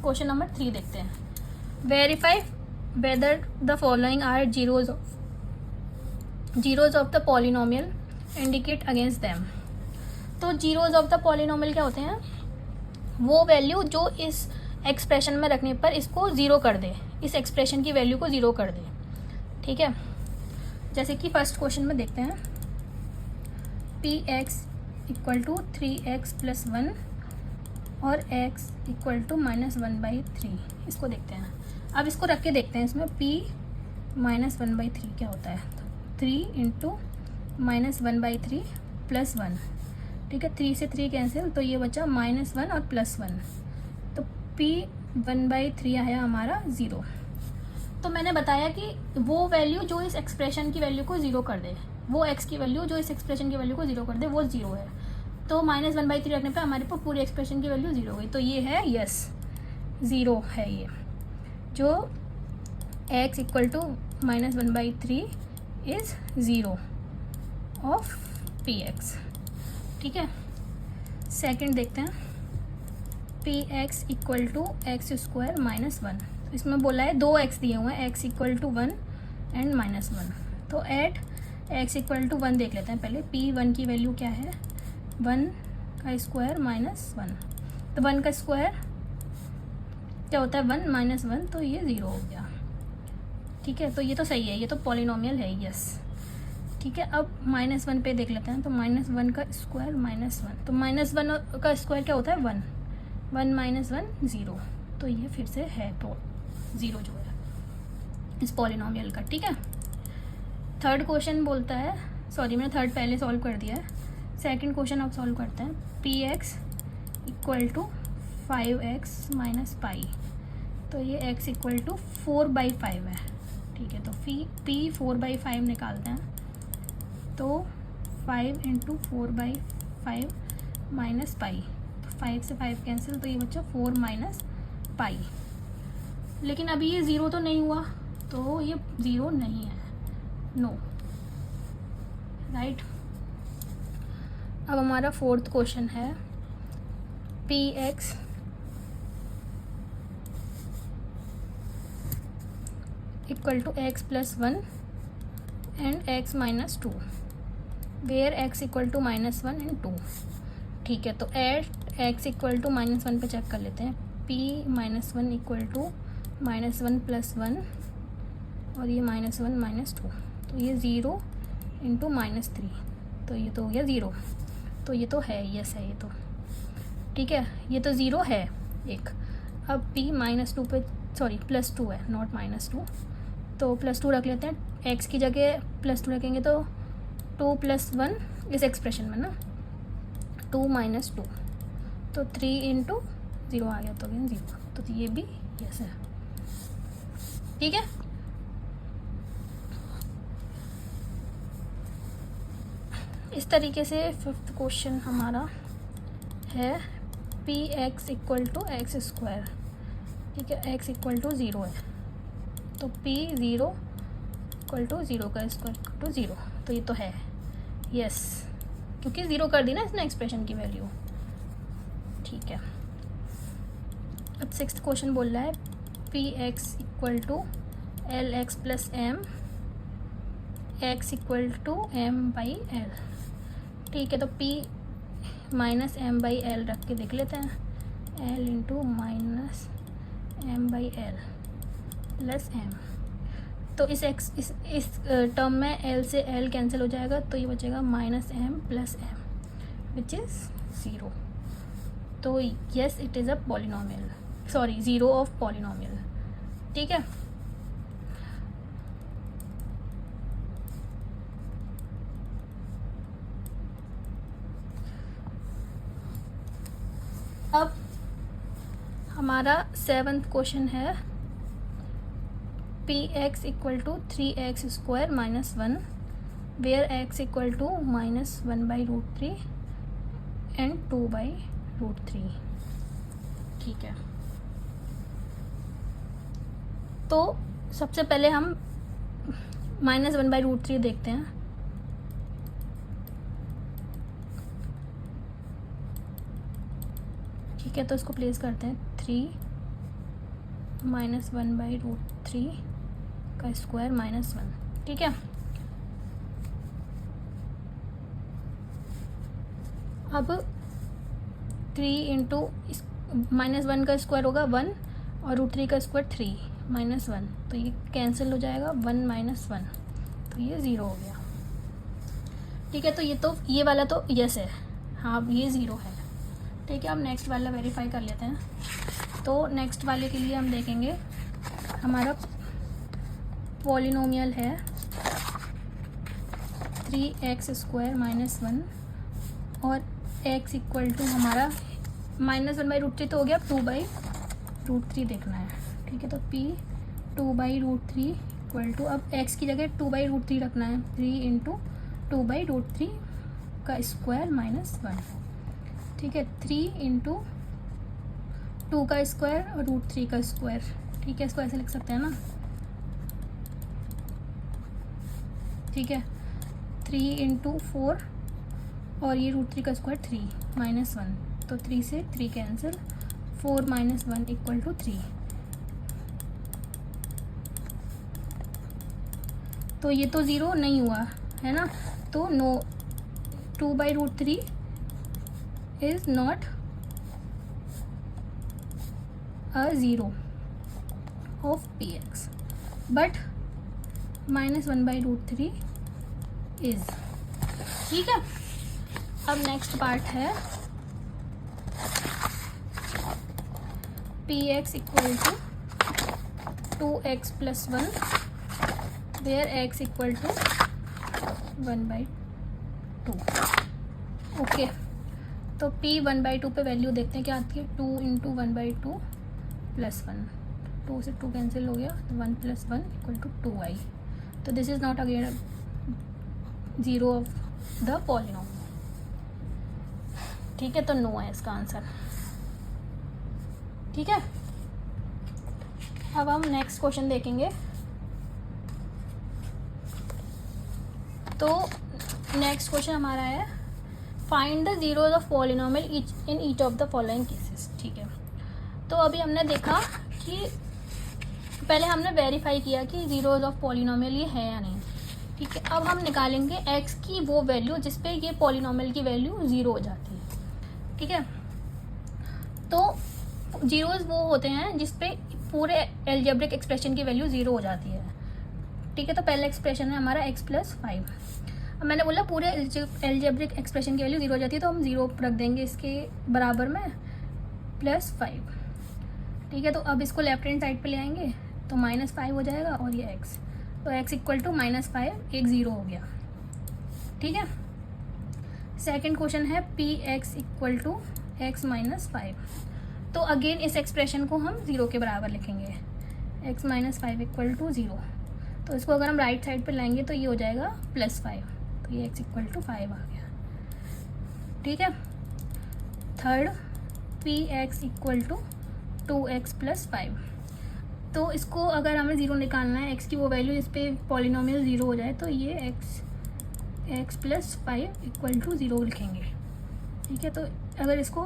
Question number 3 देखते हैं. Verify whether the following are zeros of the polynomial, indicate against them. तो zeros of the polynomial क्या होते हैं? वो वैल्यू जो इस एक्सप्रेशन में रखने पर इसको ज़ीरो कर दे, इस एक्सप्रेशन की वैल्यू को ज़ीरो कर दे. ठीक है, जैसे कि फर्स्ट क्वेश्चन में देखते हैं. P X equal to 3x + 1 और x इक्वल टू -1/3. इसको देखते हैं. अब इसको रख के देखते हैं इसमें p -1/3 क्या होता है. 3 × -1/3 + 1. ठीक है, 3 से 3 कैंसिल, तो ये बचा -1 और +1. तो p 1/3 आया हमारा 0. तो मैंने बताया कि वो वैल्यू जो इस एक्सप्रेशन की वैल्यू को ज़ीरो कर दे, वो x की वैल्यू जो इस एक्सप्रेशन की वैल्यू को ज़ीरो कर दे वो 0 है. तो -1/3 रखने पे हमारे पास पूरी एक्सप्रेशन की वैल्यू 0 हो गई. तो ये है यस 0 है ये, जो x equal to -1/3 is 0 of px. ठीक है, सेकंड देखते हैं. px equal to x² -1. इसमें बोला है 2x दिए हुए हैं, x इक्वल टू 1 एंड -1. तो एट x इक्वल टू 1 देख लेते हैं पहले. p1 की वैल्यू क्या है? 1 का स्क्वायर -1. तो 1 का स्क्वायर क्या होता है? 1 -1. तो ये 0 हो गया. ठीक है, तो ये तो सही है, ये तो पॉलिनोमियल है. यस, ठीक है. अब -1 पे देख लेते हैं. तो -1 का स्क्वायर -1. तो -1 का स्क्वायर क्या होता है? 1. 1 - 1 0. तो ये फिर से है 0 जो है इस पॉलिनोमियल का. ठीक है, थर्ड क्वेश्चन बोलता है, सॉरी मैंने थर्ड पहले सॉल्व कर दिया है. सेकंड क्वेश्चन अब सॉल्व करते हैं. px इक्वल टू 5x - पाई. तो ये x इक्वल टू 4/5 है. ठीक है, तो p 4/5 निकालते हैं. तो 5 × 4/5 माइनस पाई. तो 5 से 5 कैंसिल, तो ये बच्चा 4 - पाई. लेकिन अभी ये 0 तो नहीं हुआ, तो ये 0 नहीं है. No, right. अब हमारा फोर्थ क्वेश्चन है. px equal to x + 1 and x - 2 where x equal to -1 and 2. ठीक है, तो एट x इक्वल टू -1 पे चेक कर लेते हैं. p -1 इक्वल टू -1 + 1 और ये -1 - 2. तो ये 0 × -3. तो ये तो हो गया 0. तो ये तो है, यस है ये तो. ठीक है, ये तो 0 है एक. अब p -2 पे, सॉरी +2 है, नॉट -2. तो +2 रख लेते हैं. x की जगह +2 रखेंगे तो 2 + 1 इस एक्सप्रेशन में ना, 2 - 2. तो 3 × 0 आ गया, तो 0. तो ये भी यस है. ठीक है, इस तरीके से फिफ्थ क्वेश्चन हमारा है. px equal to x². ठीक है, x इक्वल टू 0 है. तो p0 इक्वल टू 0 का स्क्वायर टू 0. तो ये तो है यस, क्योंकि 0 कर दी ना इसने एक्सप्रेशन की वैल्यू. ठीक है, अब सिक्स्थ क्वेश्चन बोल रहा है. px equal to lx + m, x equal to m/l. ठीक है, तो p -m/l रख के देख लेते हैं. l × -m/l + m. तो इस टर्म में l से l कैंसिल हो जाएगा, तो ये बचेगा -m + m विच इज़ 0. तो yes it is a polynomial, sorry 0 of polynomial. ठीक है, अब हमारा सेवन्थ क्वेश्चन है. px equal to 3x² - 1 where x equal to -1/√3 and 2/√3. ठीक है, तो सबसे पहले हम -1/√3 देखते हैं. ठीक है, तो इसको प्लेस करते हैं. 3 -1/√3 का स्क्वायर -1, ठीक है। अब 3 इंटू -1 का स्क्वायर होगा 1 और √3 का स्क्वायर 3 -1, तो ये कैंसिल हो जाएगा 1 - 1, तो ये 0 हो गया, ठीक है। तो ये वाला तो यस है, हाँ ये 0 है, ठीक है। अब नेक्स्ट वाला वेरीफाई कर लेते हैं। तो नेक्स्ट वाले के लिए हम देखेंगे, हमारा पॉलिनोमियल है 3x² -1 और x इक्वल टू हमारा -1/√3 तो हो गया, 2/√3 देखना है, ठीक है। तो p 2/√3 इक्वल टू, अब x की जगह 2/√3 रखना है, 3 इंटू 2/√3 का स्क्वायर -1, ठीक है। 3 इंटू 2 का स्क्वायर और √3 का स्क्वायर, ठीक है, इसको ऐसे लिख सकते हैं ना, ठीक है। 3 इंटू 4 और ये √3 का स्क्वायर 3 -1, तो 3 से 3 कैंसिल, 4 - 1 इक्वल टू 3, तो ये तो 0 नहीं हुआ है ना, तो no 2/√3 is not a 0 of px, but -1/√3 is, ठीक है। अब नेक्स्ट पार्ट है px equal to 2x + 1 where x equal to 1/2, okay. तो p 1/2 पे वैल्यू देखते हैं क्या आती है, 2 इंटू 1/2 + 1, 2 से 2 कैंसिल हो गया, 1 + 1 इक्वल टू 2i, तो this is not again 0 of the polynomial, ठीक है। तो नो है इसका आंसर, ठीक है। अब हम नेक्स्ट क्वेश्चन देखेंगे। तो नेक्स्ट क्वेश्चन हमारा है find the zeros of polynomial in each of the following cases, ठीक है। तो अभी हमने देखा कि पहले हमने वेरीफाई किया कि जीरोज ऑफ पॉलिनोमियल ये है या नहीं, ठीक है। अब हम निकालेंगे x की वो वैल्यू जिस पे ये पॉलिनोमियल की वैल्यू 0 हो जाती है, ठीक है। तो जीरोज वो होते हैं जिस पे पूरे एल्जेब्रिक एक्सप्रेशन की वैल्यू 0 हो जाती है, ठीक है। तो पहला एक्सप्रेशन है हमारा x + 5, अब मैंने बोला पूरे एल्जेब्रिक एक्सप्रेशन की वैल्यू 0 हो जाती है, तो हम 0 रख देंगे इसके बराबर में +5, ठीक है। तो अब इसको लेफ्ट हैंड साइड पे ले आएंगे तो -5 हो जाएगा और ये x, तो x इक्वल टू -5 एक 0 हो गया, ठीक है। सेकंड क्वेश्चन है px इक्वल टू x - 5, तो अगेन इस एक्सप्रेशन को हम 0 के बराबर लिखेंगे, x - 5 इक्वल टू 0, तो इसको अगर हम राइट साइड पे लाएंगे तो ये हो जाएगा +5, तो ये x इक्वल टू 5 आ गया, ठीक है। Third px equal to 2x + 5, तो इसको अगर हमें 0 निकालना है, x की वो वैल्यू जिस पे पॉलिनोमियल 0 हो जाए, तो ये x + 5 इक्वल टू 0 लिखेंगे, ठीक है। तो अगर इसको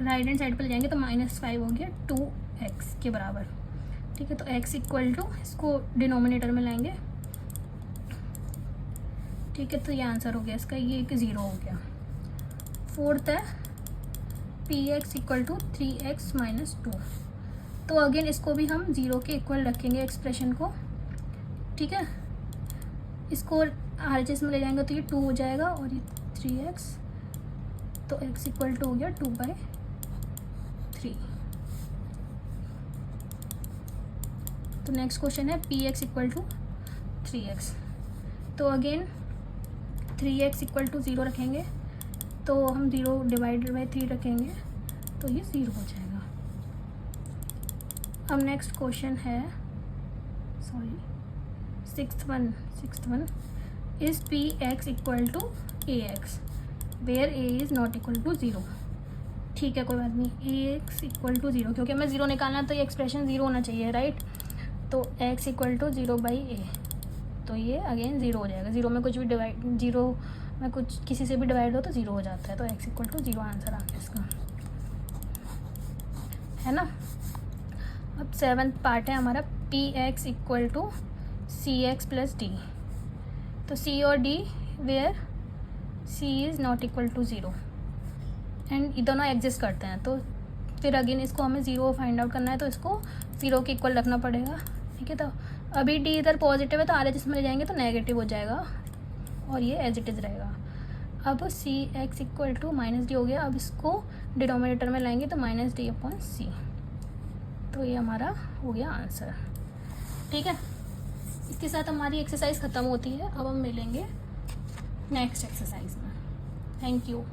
राइट हैंड साइड पर ले जाएंगे तो -5 हो गया 2x के बराबर, ठीक है। तो x इक्वल टू, इसको डिनोमिनेटर में लाएंगे, ठीक है। तो ये आंसर हो गया इसका, ये एक 0 हो गया। फोर्थ है px इक्वल टू 3x - 2, तो अगेन इसको भी हम 0 के इक्वल रखेंगे एक्सप्रेशन को, ठीक है। इसको RHS में ले जाएंगे तो ये 2 हो जाएगा और ये 3x, तो x इक्वल टू हो गया 2/3। तो नेक्स्ट क्वेश्चन है px इक्वल टू 3x, तो अगेन 3x इक्वल टू 0 रखेंगे, तो हम 0 डिवाइडेड बाई 3 रखेंगे तो ये 0 हो जाएगा। अब नेक्स्ट क्वेश्चन है, sixth one is px equal to ax where a is not equal to 0, ठीक है, कोई बात नहीं। ax इक्वल टू 0, क्योंकि हमें 0 निकालना है तो ये एक्सप्रेशन 0 होना चाहिए, राइट। तो x इक्वल टू 0/a, तो ये अगेन 0 हो जाएगा, 0 में कुछ भी डिवाइड, 0 में कुछ किसी से भी डिवाइड हो तो 0 हो जाता है, तो x इक्वल टू 0 आंसर आ गया इसका, है ना। अब 7th पार्ट है हमारा P X equal to C X plus D. तो सी और D where C is not equal to 0 and दोनों एग्जिस्ट करते हैं। तो फिर अगेन इसको हमें 0 फाइंड आउट करना है, तो इसको 0 के इक्वल रखना पड़ेगा। ठीक है, तो अभी डी इधर पॉजिटिव है तो आर एच एस में ले जाएंगे तो नेगेटिव हो जाएगा और ये एज इट इज़ रहेगा। अब C X equal to minus D हो गया। अब इसको डिनोमिनेटर में लाएंगे तो माइनस डी अपॉन सी। तो ये हमारा हो गया आंसर। ठीक है, इसके साथ हमारी एक्सरसाइज ख़त्म होती है। अब हम मिलेंगे नेक्स्ट एक्सरसाइज में। Thank you.